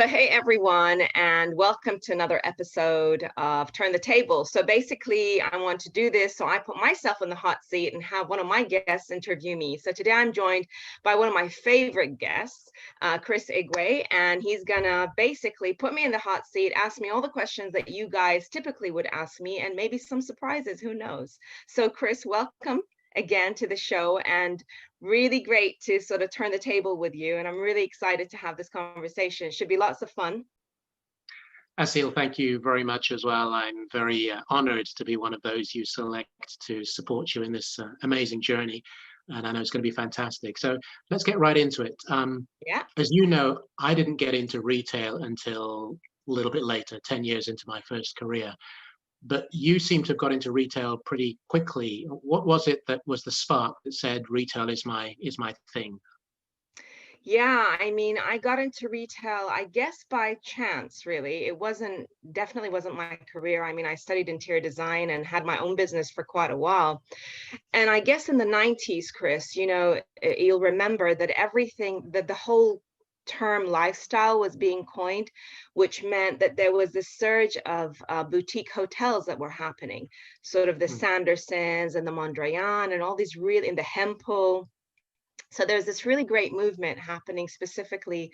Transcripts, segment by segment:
So, hey everyone, and welcome to another episode of Turn the Table. So, basically, I want to do this so I put myself in the hot seat and have one of my guests interview me. So, today I'm joined by one of my favorite guests, Chris Igwe, and he's gonna basically put me in the hot seat, ask me all the questions that you guys typically would ask me, and maybe some surprises, who knows? So, Chris, welcome again to the show, and really great to sort of turn the table with you. And I'm really excited to have this conversation. It should be lots of fun. Asil, thank you very much as well. I'm very honored to be one of those you select to support you in this amazing journey. And I know it's going to be fantastic. So let's get right into it. Yeah. As you know, I didn't get into retail until a little bit later, 10 years into my first career. But you seem to have got into retail pretty quickly. What was it that was the spark that said retail is my thing? Yeah, I mean, I got into retail, I guess by chance, really. It definitely wasn't my career. I mean, I studied interior design and had my own business for quite a while. And I guess in the 90s, Chris, you'll remember that that the whole term lifestyle was being coined, which meant that there was this surge of boutique hotels that were happening, sort of the Sandersons and the Mondrian and all these really in the Hempel. So there's this really great movement happening specifically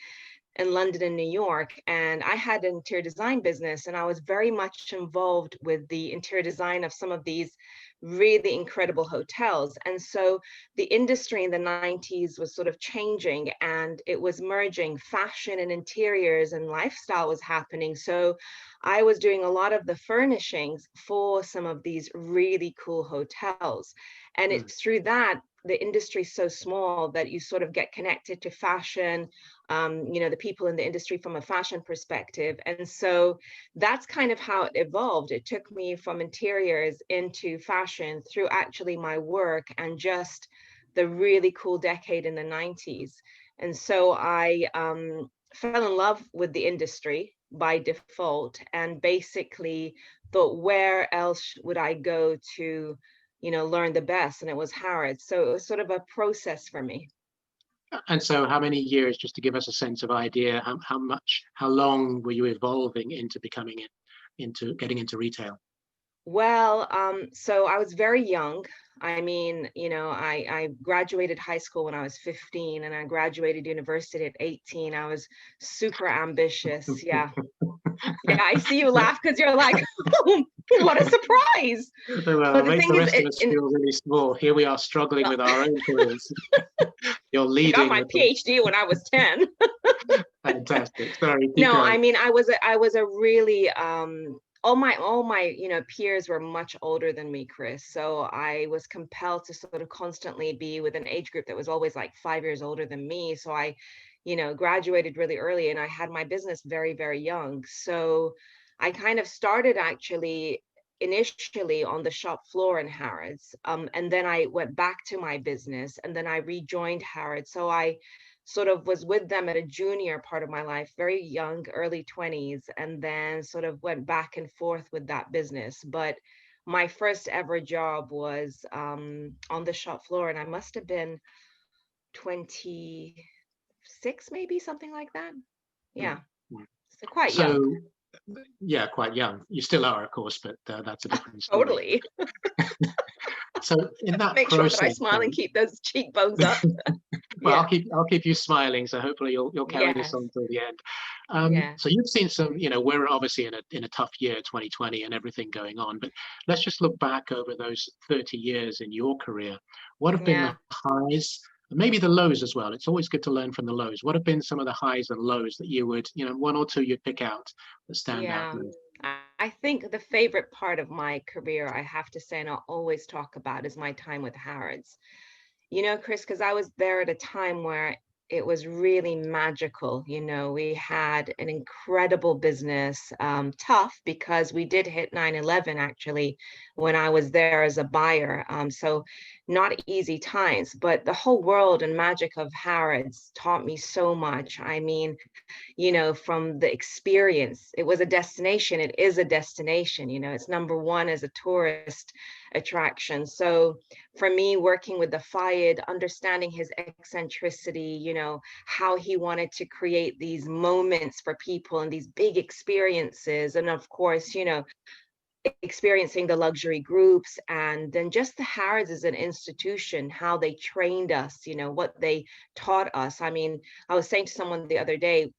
in London and New York. And I had an interior design business, and I was very much involved with the interior design of some of these really incredible hotels. And so the industry in the 90s was sort of changing, and it was merging fashion and interiors, and lifestyle was happening. So I was doing a lot of the furnishings for some of these really cool hotels. And it's through that the industry is so small that you sort of get connected to fashion, the people in the industry from a fashion perspective. And so that's kind of how it evolved. It took me from interiors into fashion through actually my work and just the really cool decade in the 90s. And so I fell in love with the industry by default and basically thought, where else would I go to learn the best? And it was Harrods. So it was sort of a process for me. And so how many years, just to give us a sense of idea, how long were you evolving into getting into retail? Well, so I was very young. I mean, I graduated high school when I was 15, and I graduated university at 18. I was super ambitious. Yeah. Yeah, I see you laugh because you're like, oh, what a surprise. Well, But the make thing the is, rest of us feel really small. Here we are struggling with our own careers. You're I got leading my with PhD when I was 10. fantastic. Sorry, keep No, going. I mean, I was a really all my peers were much older than me, Chris. So I was compelled to sort of constantly be with an age group that was always like 5 years older than me. So I graduated really early, and I had my business very, very young. So I kind of started actually initially on the shop floor in Harrods. And then I went back to my business, and then I rejoined Harrods. So I sort of was with them at a junior part of my life, very young, early 20s, and then sort of went back and forth with that business. But my first ever job was on the shop floor, and I must have been 26, maybe something like that. Mm, Yeah, mm. so quite young. So, yeah, quite young. You still are, of course, but that's a different story. Totally. So in that Make sure that I process, smile and then, keep those cheekbones up. well, Yeah. I'll keep you smiling. So hopefully you'll carry this Yes. on till the end. Yes. So you've seen some, we're obviously in a tough year, 2020, and everything going on. But let's just look back over those 30 years in your career. What have been Yeah. the highs, maybe the lows as well? It's always good to learn from the lows. What have been some of the highs and lows that you would, one or two you'd pick out that stand out Yeah. most? I think the favorite part of my career, I have to say, and I'll always talk about, is my time with Harrods. Chris, because I was there at a time where it was really magical. We had an incredible business, tough because we did hit 9/11 actually when I was there as a buyer. So not easy times, but the whole world and magic of Harrods taught me so much. I mean, from the experience. It was a destination. It is a destination. It's number one as a tourist attraction. So for me, working with the Fayed, understanding his eccentricity, how he wanted to create these moments for people and these big experiences. And of course, experiencing the luxury groups, and then just the Harrods as an institution, how they trained us, what they taught us. I mean, I was saying to someone the other day,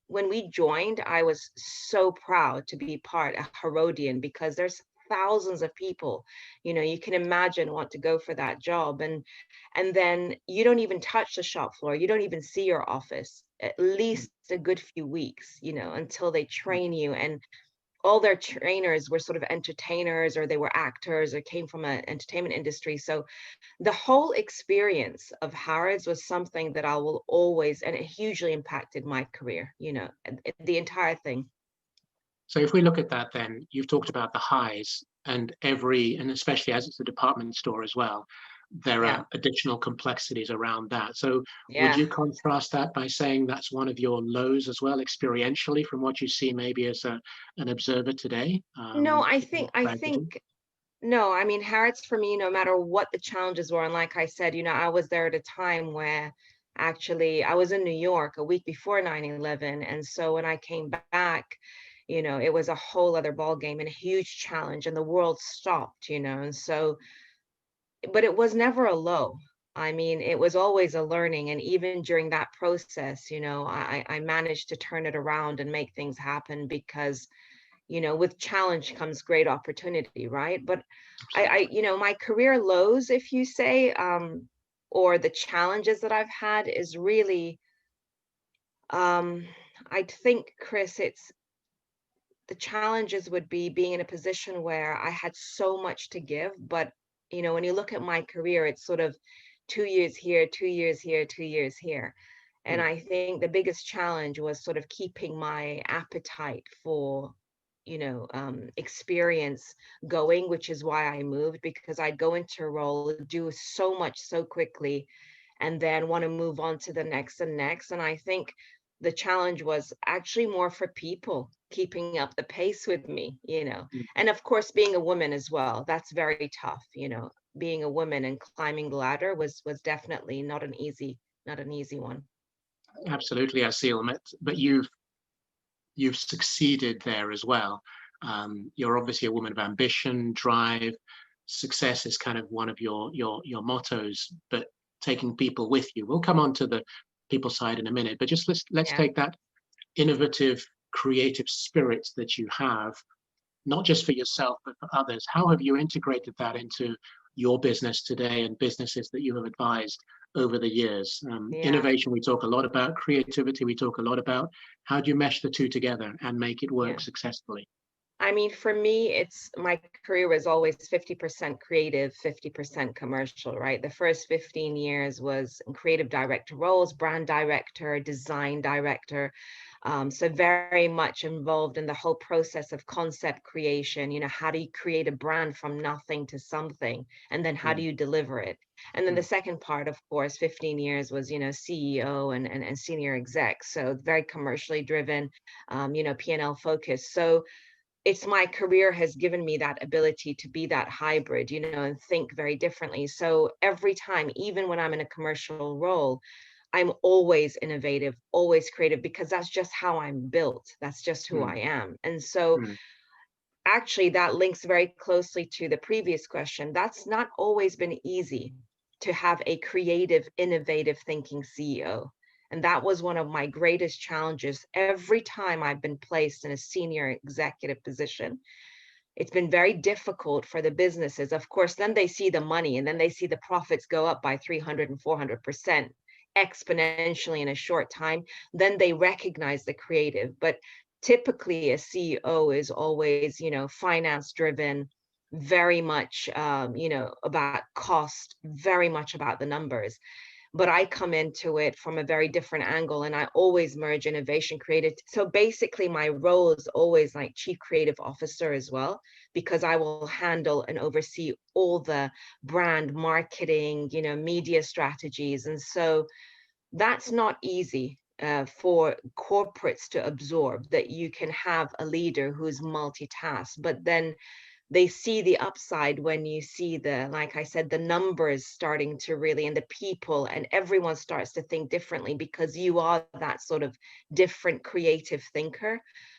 when we joined, I was so proud to be part of Herodian, because there's thousands of people, you can imagine want to go for that job. And then you don't even touch the shop floor. You don't even see your office at Mm, least a good few weeks, until they train you. And all their trainers were sort of entertainers, or they were actors, or came from an entertainment industry. So the whole experience of Harrods was something that I will always, and it hugely impacted my career, the entire thing. So if we look at that, then you've talked about the highs, and especially as it's a department store as well, there Yeah. are additional complexities around that. So would Yeah. you contrast that by saying that's one of your lows as well, experientially, from what you see maybe as an observer today? No, Tragedy. no, I mean, Harrods for me, no matter what the challenges were, and like I said, I was there at a time where actually I was in New York a week before 9/11. And so when I came back, it was a whole other ball game and a huge challenge, and the world stopped, and so, but it was never a low. I mean, it was always a learning. And even during that process, I managed to turn it around and make things happen, because with challenge comes great opportunity, right? But Absolutely. my career lows, if you say, or the challenges that I've had, is really, um, I think, Chris, it's the challenges would be being in a position where I had so much to give. But, when you look at my career, it's sort of 2 years here, 2 years here, 2 years here. And Mm, I think the biggest challenge was sort of keeping my appetite for, experience going, which is why I moved, because I'd go into a role, do so much so quickly, and then want to move on to the next and next. And I think the challenge was actually more for people keeping up the pace with me. mm. And of course, being a woman as well, that's very tough. Being a woman and climbing the ladder was definitely not an easy one. Absolutely, Asil. But you've succeeded there as well. You're obviously a woman of ambition, drive. Success is kind of one of your mottos, but taking people with you. We'll come on to the people side in a minute, but just let's Yeah. take that innovative, creative spirit that you have, not just for yourself but for others. How have you integrated that into your business today and businesses that you have advised over the years? Yeah. Innovation, we talk a lot about. Creativity, we talk a lot about. How do you mesh the two together and make it work Yeah. successfully? I mean, for me, it's my career was always 50% creative, 50% commercial, right? The first 15 years was in creative director roles, brand director, design director. So very much involved in the whole process of concept creation. How do you create a brand from nothing to something? And then how do Mm, you deliver it? And then the mm, second part, of course, 15 years was, CEO and senior exec. So very commercially driven, P&L focused. So it's my career has given me that ability to be that hybrid, and think very differently. So every time, even when I'm in a commercial role, I'm always innovative, always creative, because that's just how I'm built. That's just who mm, I am. And so mm, actually that links very closely to the previous question. That's not always been easy to have a creative, innovative thinking CEO. And that was one of my greatest challenges every time I've been placed in a senior executive position. It's been very difficult for the businesses. Of course, then they see the money, and then they see the profits go up by 300 and 400% exponentially in a short time. Then they recognize the creative. But typically, a CEO is always, finance driven, very much, about cost, very much about the numbers. But I come into it from a very different angle, and I always merge innovation, creative. So basically my role is always like chief creative officer as well, because I will handle and oversee all the brand marketing, media strategies. And so that's not easy for corporates to absorb, that you can have a leader who's multitask. But then they see the upside when you see the, like I said, the numbers starting to really, and the people, and everyone starts to think differently because you are that sort of different creative thinker.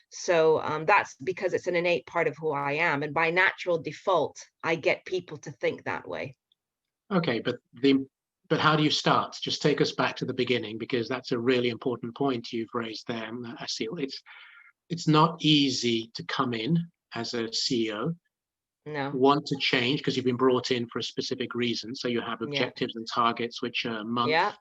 So that's because it's an innate part of who I am. And by natural default, I get people to think that way. Okay, but how do you start? Just take us back to the beginning, because that's a really important point you've raised there, Asil. It's not easy to come in as a CEO, No. want to change because you've been brought in for a specific reason. So you have Yeah. objectives and targets which are month, Yeah.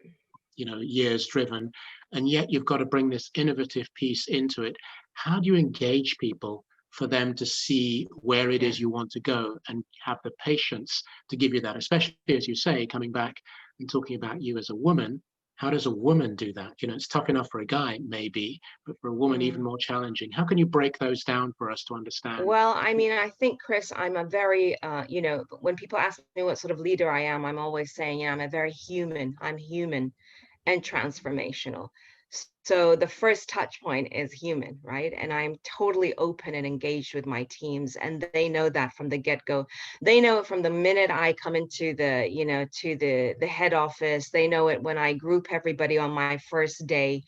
years driven, and yet you've got to bring this innovative piece into it. How do you engage people for them to see where it Yeah. is you want to go and have the patience to give you that, especially as you say, coming back and talking about you as a woman? How does a woman do that? It's tough enough for a guy, maybe, but for a woman, even Mm. more challenging. How can you break those down for us to understand? Well, I mean, I think, Chris, I'm a very, when people ask me what sort of leader I am, I'm always saying, I'm a very human. I'm human and transformational. So the first touch point is human, right? And I'm totally open and engaged with my teams, and they know that from the get-go. They know it from the minute I come into to the head office. They know it when I group everybody on my first day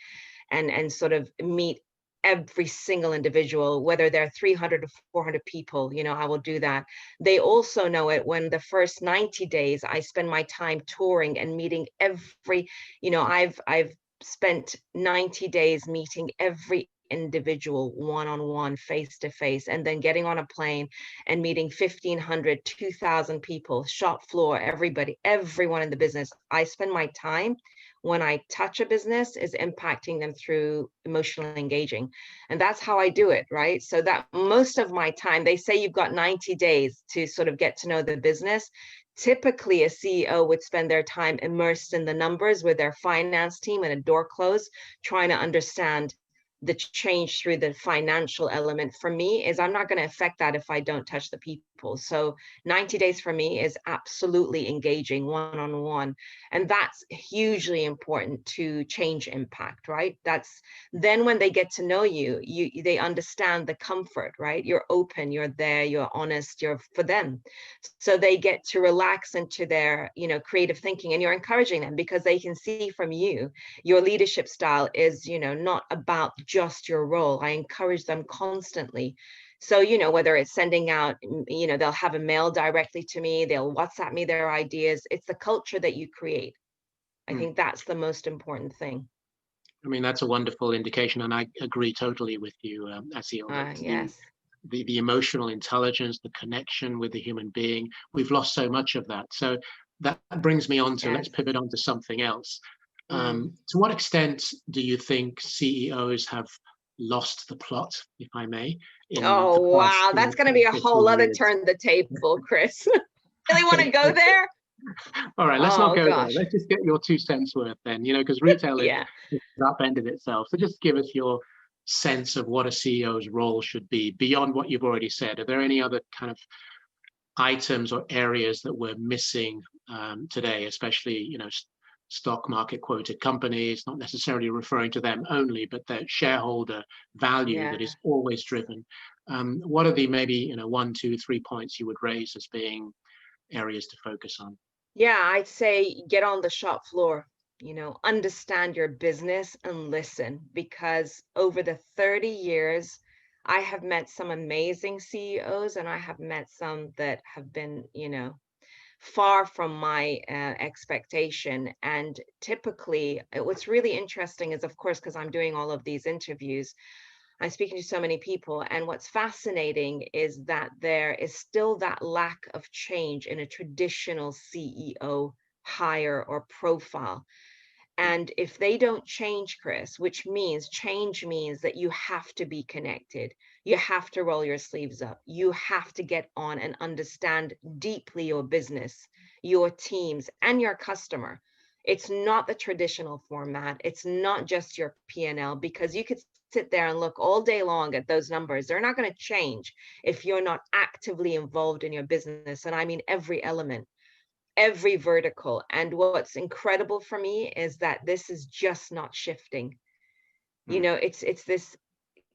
and sort of meet every single individual, whether they're 300 to 400 people, I will do that. They also know it when the first 90 days I spend my time touring and meeting every, I've spent 90 days meeting every individual one-on-one, face to face, and then getting on a plane and meeting 1,500, 2,000 people, shop floor, everybody, everyone in the business. I spend my time when I touch a business is impacting them through emotionally engaging. And that's how I do it, right? So that most of my time, they say you've got 90 days to sort of get to know the business. Typically, a CEO would spend their time immersed in the numbers with their finance team and a door closed, trying to understand the change through the financial element. For me, is I'm not going to affect that if I don't touch the people. So 90 days for me is absolutely engaging one-on-one. And that's hugely important to change impact, right? That's then when they get to know you, they understand the comfort, right? You're open, you're there, you're honest, you're for them. So they get to relax into their, creative thinking, and you're encouraging them because they can see from you, your leadership style is, not about just your role. I encourage them constantly. So, whether it's sending out, they'll have a mail directly to me, they'll WhatsApp me their ideas. It's the culture that you create. I Mm. think that's the most important thing. I mean, that's a wonderful indication, and I agree totally with you, Asil, that Yes. the emotional intelligence, the connection with the human being, we've lost so much of that. So that brings me on to, let's Yes. pivot on to something else. Mm. To what extent do you think CEOs have lost the plot, if I may, in the Oh, past wow. That's going to 10, be a whole 15 other years? turn the table, Chris. Really want to go there? All right, let's not Oh, go there. gosh. Let's just get your 2 cents worth then, because retail is Yeah. upended itself. So just give us your sense of what a CEO's role should be beyond what you've already said. Are there any other kind of items or areas that we're missing today, especially, stock market quoted companies, not necessarily referring to them only, but their shareholder value Yeah. that is always driven. What are the maybe, 1, 2, 3 points you would raise as being areas to focus on? Yeah, I'd say get on the shop floor, understand your business and listen, because over the 30 years, I have met some amazing CEOs and I have met some that have been, far from my expectation. And typically, what's really interesting is, of course, because I'm doing all of these interviews, I'm speaking to so many people, and what's fascinating is that there is still that lack of change in a traditional CEO hire or profile. And if they don't change, Chris, which means change means that you have to be connected, you have to roll your sleeves up, you have to get on and understand deeply your business, your teams, and your customer. It's not the traditional format. It's not just your P&L, because you could sit there and look all day long at those numbers. They're not going to change if you're not actively involved in your business. And I mean every element, every vertical. And what's incredible for me is that this is just not shifting. Mm, It's this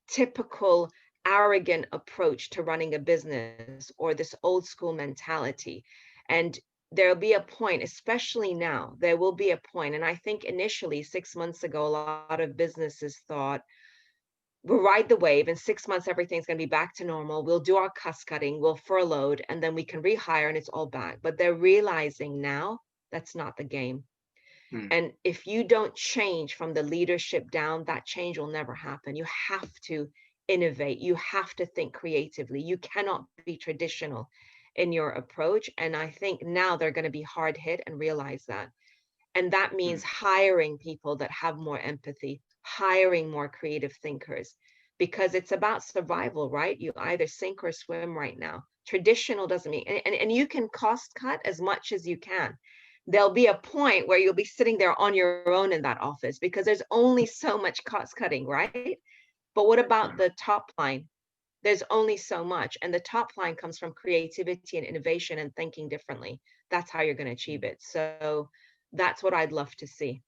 typical arrogant approach to running a business or this old school mentality. And there'll be a point, especially now, there will be a point, and I think initially 6 months ago, a lot of businesses thought, we'll ride the wave. In 6 months, everything's going to be back to normal. We'll do our cost cutting, we'll furlough, and then we can rehire and it's all back. But they're realizing now that's not the game. Mm. And if you don't change from the leadership down, that change will never happen. You have to innovate. You have to think creatively. You cannot be traditional in your approach. And I think now they're going to be hard hit and realize that. And that means Mm. hiring people that have more empathy, hiring more creative thinkers, because it's about survival, right? You either sink or swim right now. Traditional doesn't mean, and you can cost cut as much as you can. There'll be a point where you'll be sitting there on your own in that office because there's only so much cost cutting, right? But what about the top line? There's only so much. And the top line comes from creativity and innovation and thinking differently. That's how you're going to achieve it. So that's what I'd love to see.